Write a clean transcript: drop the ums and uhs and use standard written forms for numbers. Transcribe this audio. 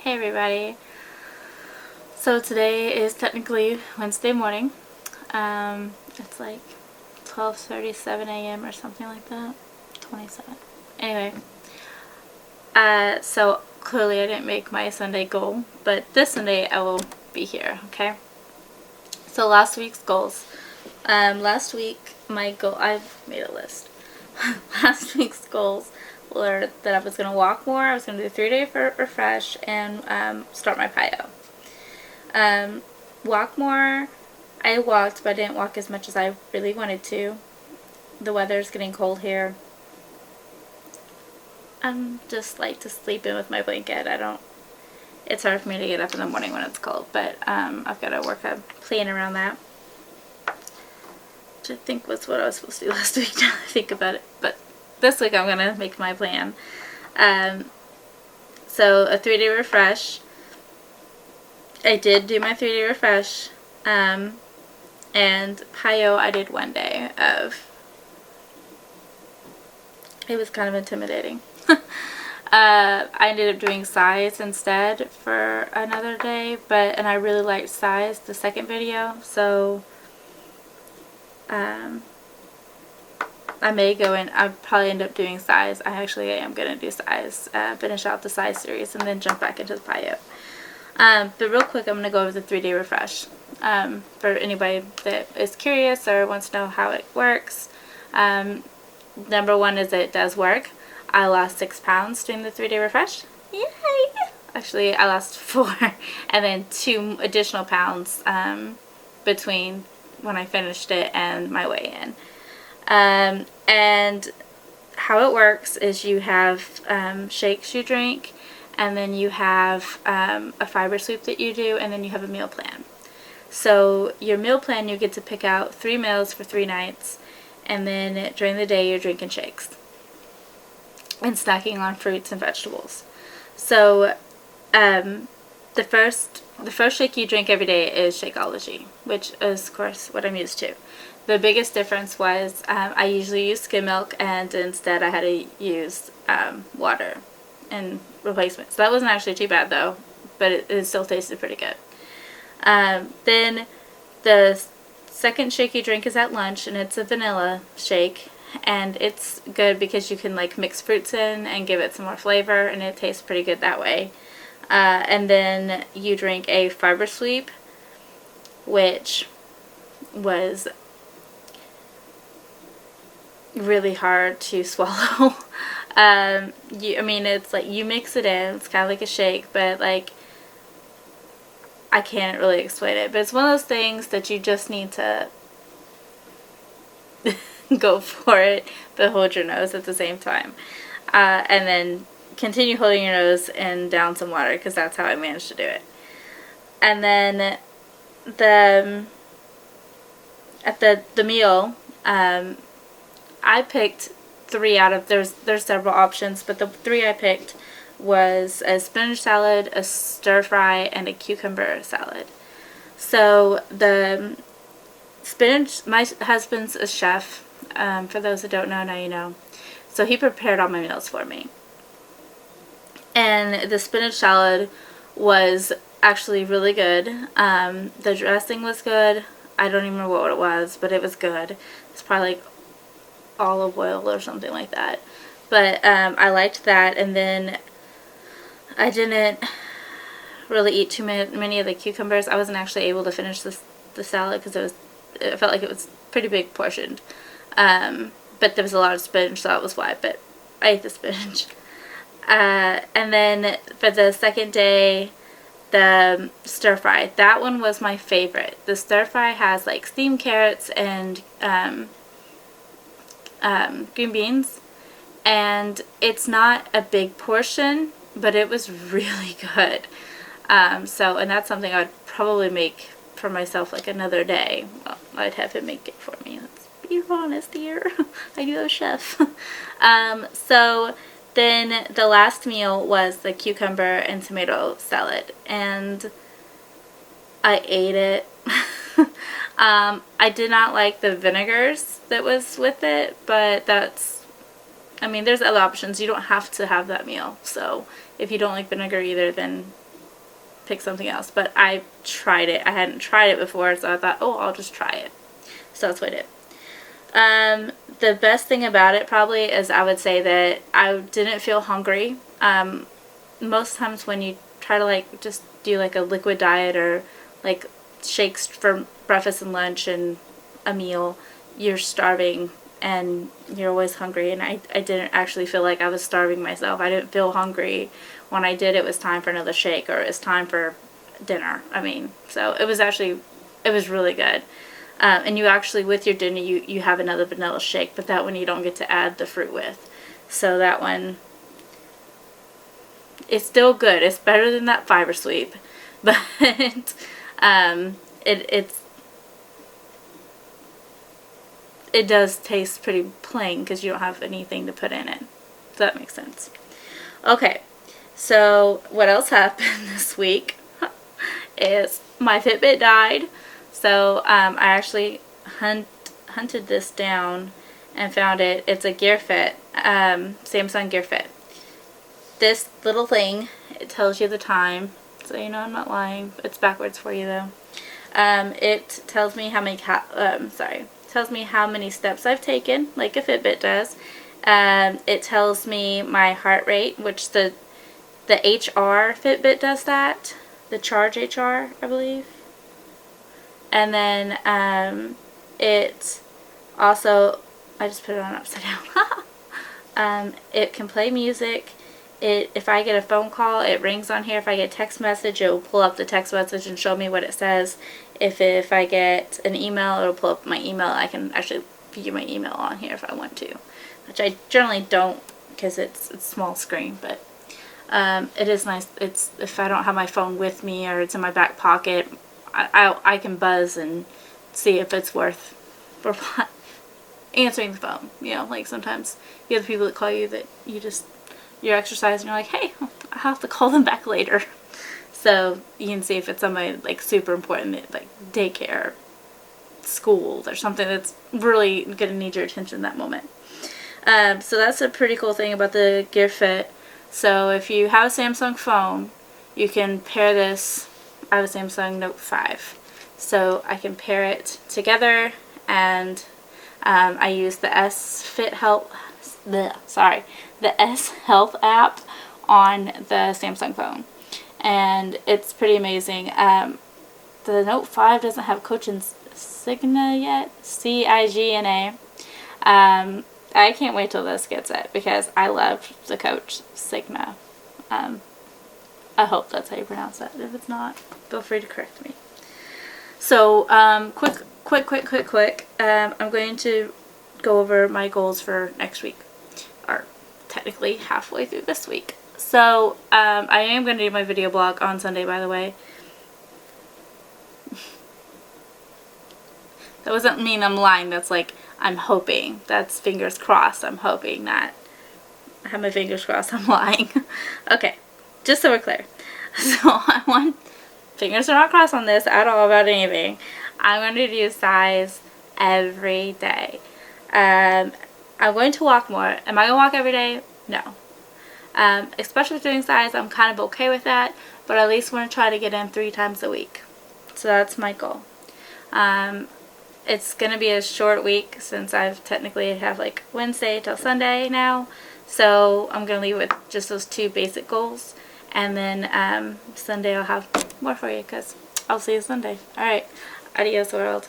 Hey everybody. So today is technically Wednesday morning. It's like 12:37 a.m. or something like that. 27. Anyway, so clearly I didn't make my Sunday goal, but this Sunday I will be here, okay? So last week's goals. Last week my goal, I've made a list. Last week's goals were that I was going to walk more, I was going to do a 3-day refresh, and start my PiYo. Walk more. I walked, but I didn't walk as much as I really wanted to. The weather's getting cold here. I'm just like to sleep in with my blanket. It's hard for me to get up in the morning when it's cold, but I've got to work a plan around that. Which I think was what I was supposed to do last week, now I think about it. But this week I'm going to make my plan. So a 3-day refresh. I did do my 3-day refresh, and PiYo I did 1 day of. It was kind of intimidating. I ended up doing size instead for another day, and I really liked size, the second video, so I may go in, I'll probably end up doing size. I actually am going to do size, finish out the size series, and then jump back into the PiYo. But real quick, I'm going to go over the 3-day refresh. For anybody that is curious or wants to know how it works, number one is that it does work. I lost 6 pounds doing the 3-day refresh. Yay! Actually, I lost 4, and then 2 additional pounds between when I finished it and my weigh-in. And how it works is you have shakes you drink, and then you have a fiber sweep that you do, and then you have a meal plan. So your meal plan, you get to pick out 3 meals for 3 nights, and then during the day you're drinking shakes and snacking on fruits and vegetables. So the first shake you drink every day is Shakeology, which is of course what I'm used to. The biggest difference was I usually use skim milk, and instead I had to use water in replacement. So that wasn't actually too bad though, but it still tasted pretty good. Then the second shake you drink is at lunch, and it's a vanilla shake, and it's good because you can like mix fruits in and give it some more flavor, and it tastes pretty good that way. And then you drink a fiber sweep, which was really hard to swallow. I mean, it's like you mix it in, it's kind of like a shake, but like I can't really explain it, but it's one of those things that you just need to go for it, but hold your nose at the same time, and then continue holding your nose and down some water, because that's how I managed to do it. And then at the meal, I picked 3 out of, there's several options, but the 3 I picked was a spinach salad, a stir fry, and a cucumber salad. So the spinach, my husband's a chef, for those that don't know, now you know. So he prepared all my meals for me. And the spinach salad was actually really good. The dressing was good. I don't even remember what it was, but it was good. It's probably like olive oil or something like that. But I liked that, and then I didn't really eat too many of the cucumbers. I wasn't actually able to finish the salad because it felt like it was pretty big portioned. But there was a lot of spinach, so that was why. But I ate the spinach. And then for the second day, the stir fry. That one was my favorite. The stir fry has like steamed carrots and green beans, and it's not a big portion, but it was really good. And that's something I'd probably make for myself like another day. Well, I'd have him make it for me. Let's be honest here. I do have a chef. So then the last meal was the cucumber and tomato salad, and I ate it. I did not like the vinegars that was with it, but I mean, there's other options. You don't have to have that meal. So if you don't like vinegar either, then pick something else. But I tried it. I hadn't tried it before, so I thought, oh, I'll just try it. So that's what I did. The best thing about it probably is I would say that I didn't feel hungry. Most times when you try to like just do like a liquid diet or like shakes for breakfast and lunch and a meal, you're starving and you're always hungry, and I didn't actually feel like I was starving myself. I didn't feel hungry when I did. It was time for another shake, or it was time for dinner. I mean, so it was really good. And you actually, with your dinner, you have another vanilla shake, but that one you don't get to add the fruit with. So that one, it's still good. It's better than that fiber sweep, but it does taste pretty plain because you don't have anything to put in it. Does that make sense? Okay, so what else happened this week is my Fitbit died. So I actually hunted this down and found it. It's a GearFit, Samsung GearFit. This little thing, it tells you the time, so you know I'm not lying. It's backwards for you though. It tells me how many tells me how many steps I've taken, like a Fitbit does. It tells me my heart rate, which the HR Fitbit does that. The Charge HR, I believe. And then it also, I just put it on upside down. It can play music. If I get a phone call, it rings on here. If I get a text message, it will pull up the text message and show me what it says. If I get an email, it will pull up my email. I can actually view my email on here if I want to, which I generally don't because it's small screen, but it is nice. It's, if I don't have my phone with me or it's in my back pocket, I can buzz and see if it's worth answering the phone. You know, like sometimes you have people that call you that you're exercising, you're like, hey, I have to call them back later. So you can see if it's somebody like super important, like daycare, school, or something that's really going to need your attention in that moment. So that's a pretty cool thing about the GearFit. So if you have a Samsung phone, you can pair this. I have a Samsung Note 5, so I can pair it together, and I use the S Health app on the Samsung phone, and it's pretty amazing. The Note 5 doesn't have Coach Signa yet, Cigna. I can't wait till this gets it because I love the Coach Signa. I hope that's how you pronounce that. If it's not, feel free to correct me. So, quick. I'm going to go over my goals for next week, or technically halfway through this week. So, I am going to do my video blog on Sunday, by the way. That doesn't mean I'm lying. That's like, I'm hoping. That's fingers crossed. I'm hoping that. I have my fingers crossed I'm lying. Okay. Just so we're clear. So I want, fingers are not crossed on this at all about anything. I'm going to do size every day. I'm going to walk more. Am I going to walk every day? No. Especially with doing size, I'm kind of okay with that. But I at least want to try to get in 3 times a week. So that's my goal. It's going to be a short week since I've technically have like Wednesday till Sunday now. So I'm going to leave with just those 2 basic goals. And then Sunday I'll have more for you because I'll see you Sunday. Alright. Adios, world.